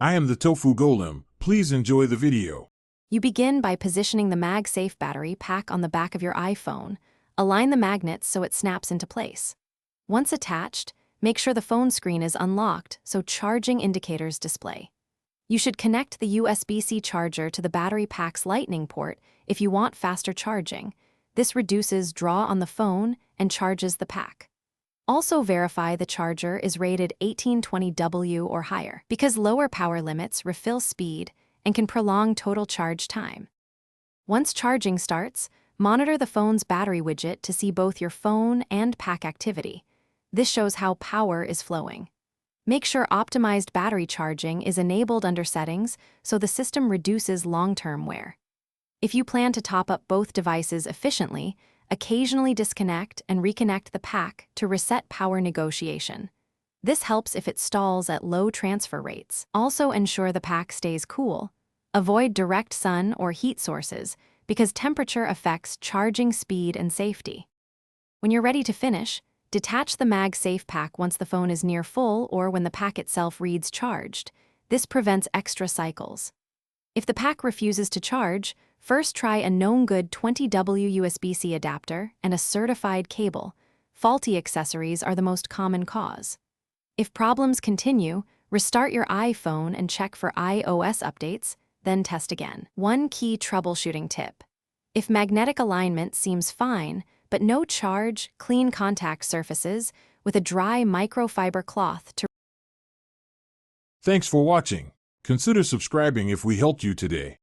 I am the Tofu Golem. Please enjoy the video. You begin by positioning the Magsafe battery pack on the back of your iPhone. Align the magnets so it snaps into place. Once attached, make sure the phone screen is unlocked so charging indicators display. You should connect the USB-C charger to the battery pack's Lightning port if you want faster charging. This reduces draw on the phone and charges the pack. Also verify the charger is rated 1820W or higher, because lower power limits refill speed and can prolong total charge time. Once charging starts, monitor the phone's battery widget to see both your phone and pack activity. This shows how power is flowing. Make sure optimized battery charging is enabled under settings so the system reduces long-term wear. If you plan to top up both devices efficiently, occasionally disconnect and reconnect the pack to reset power negotiation. This helps if it stalls at low transfer rates. Also ensure the pack stays cool. Avoid direct sun or heat sources because temperature affects charging speed and safety. When you're ready to finish, detach the Magsafe pack once the phone is near full or when the pack itself reads charged. This prevents extra cycles. If the pack refuses to charge, first try a known good 20W USB-C adapter and a certified cable. Faulty accessories are the most common cause. If problems continue, restart your iPhone and check for iOS updates, then test again. One key troubleshooting tip. If magnetic alignment seems fine, but no charge, clean contact surfaces with a dry microfiber cloth to. Thanks for watching. Consider subscribing if we helped you today.